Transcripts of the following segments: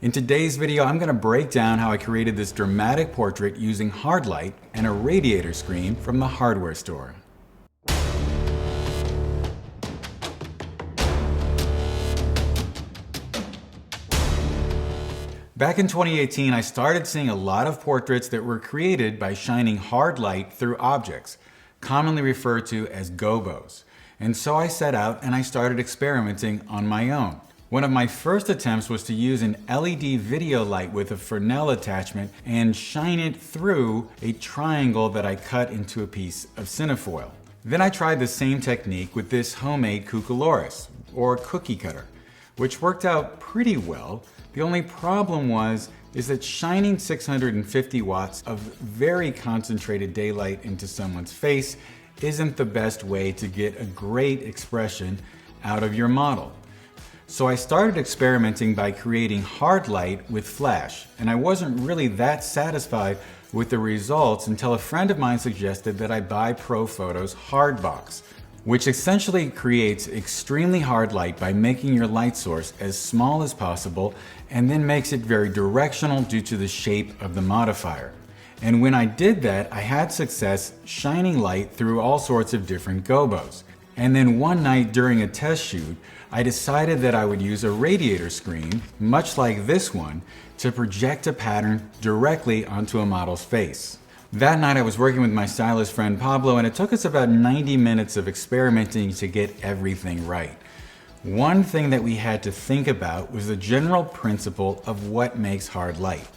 In today's video, I'm going to break down how I created this dramatic portrait using hard light and a radiator screen from the hardware store. Back in 2018, I started seeing a lot of portraits that were created by shining hard light through objects, commonly referred to as gobos. And so I set out and I started experimenting on my own. One of my first attempts was to use an LED video light with a fresnel attachment and shine it through a triangle that I cut into a piece of cinefoil. Then I tried the same technique with this homemade cucurloris, or cookie cutter, which worked out pretty well. The only problem is that shining 650 watts of very concentrated daylight into someone's face isn't the best way to get a great expression out of your model. So I started experimenting by creating hard light with flash, and I wasn't really that satisfied with the results until a friend of mine suggested that I buy ProPhoto's Hardbox, which essentially creates extremely hard light by making your light source as small as possible and then makes it very directional due to the shape of the modifier. And when I did that, I had success shining light through all sorts of different gobos. And then one night during a test shoot, I decided that I would use a radiator screen, much like this one, to project a pattern directly onto a model's face. That night I was working with my stylist friend Pablo, and it took us about 90 minutes of experimenting to get everything right. One thing that we had to think about was the general principle of what makes hard light.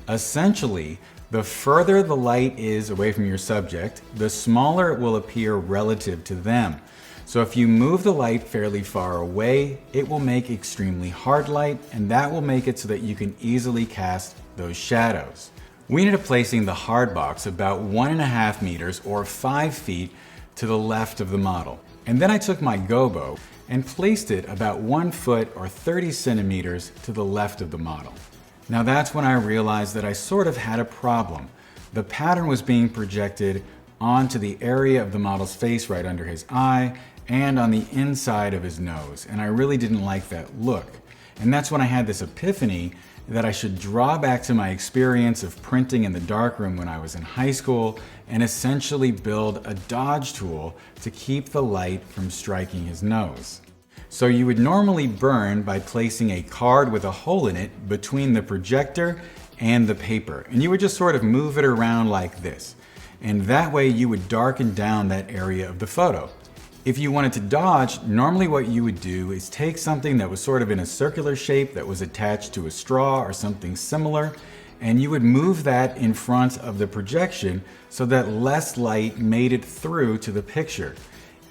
Essentially, the further the light is away from your subject, the smaller it will appear relative to them. So if you move the light fairly far away, it will make extremely hard light, and that will make it so that you can easily cast those shadows. We ended up placing the Hardbox about 1.5 meters or 5 feet to the left of the model. And then I took my gobo and placed it about 1 foot or 30 centimeters to the left of the model. Now that's when I realized that I sort of had a problem. The pattern was being projected onto the area of the model's face right under his eye and on the inside of his nose, and I really didn't like that look. And that's when I had this epiphany that I should draw back to my experience of printing in the darkroom when I was in high school and essentially build a dodge tool to keep the light from striking his nose. So you would normally burn by placing a card with a hole in it between the projector and the paper, and you would just sort of move it around like this. And that way you would darken down that area of the photo. If you wanted to dodge, normally what you would do is take something that was sort of in a circular shape that was attached to a straw or something similar, and you would move that in front of the projection so that less light made it through to the picture.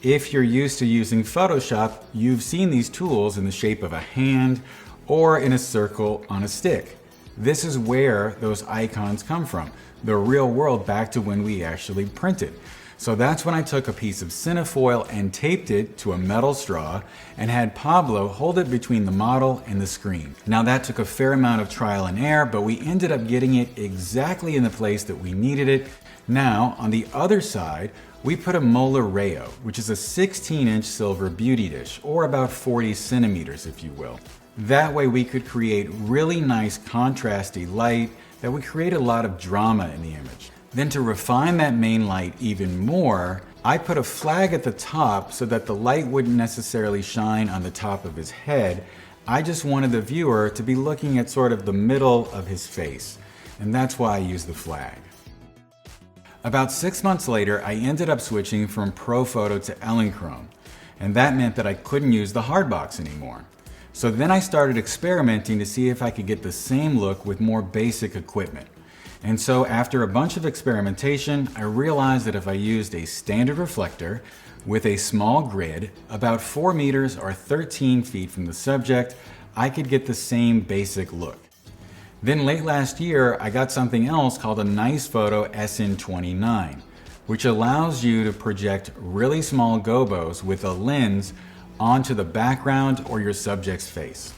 If you're used to using Photoshop, you've seen these tools in the shape of a hand or in a circle on a stick. This is where those icons come from, the real world back to when we actually printed. So that's when I took a piece of cinefoil and taped it to a metal straw and had Pablo hold it between the model and the screen. Now that took a fair amount of trial and error, but we ended up getting it exactly in the place that we needed it. Now, on the other side, we put a molar rayo, which is a 16-inch silver beauty dish, or about 40 centimeters if you will. That way we could create really nice contrasty light that would create a lot of drama in the image. Then to refine that main light even more, I put a flag at the top so that the light wouldn't necessarily shine on the top of his head. I just wanted the viewer to be looking at sort of the middle of his face, and that's why I used the flag. About 6 months later, I ended up switching from ProPhoto to Elinchrom, and that meant that I couldn't use the Hardbox anymore. So then I started experimenting to see if I could get the same look with more basic equipment. And so after a bunch of experimentation, I realized that if I used a standard reflector with a small grid, about 4 meters or 13 feet from the subject, I could get the same basic look. Then late last year, I got something else called a Nice Photo SN29, which allows you to project really small gobos with a lens onto the background or your subject's face,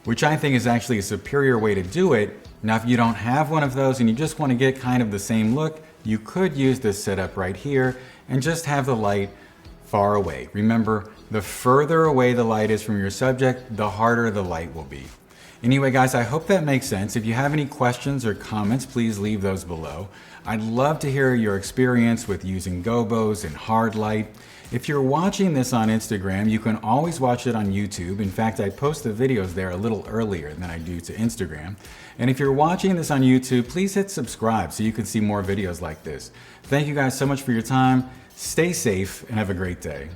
which I think is actually a superior way to do it. Now, if you don't have one of those and you just want to get kind of the same look, you could use this setup right here and just have the light far away. Remember, the further away the light is from your subject, the harder the light will be. Anyway, guys, I hope that makes sense. If you have any questions or comments, please leave those below. I'd love to hear your experience with using Gobos and hard light. If you're watching this on Instagram, you can always watch it on YouTube. In fact, I post the videos there a little earlier than I do to Instagram. And if you're watching this on YouTube, please hit subscribe so you can see more videos like this. Thank you guys so much for your time. Stay safe and have a great day.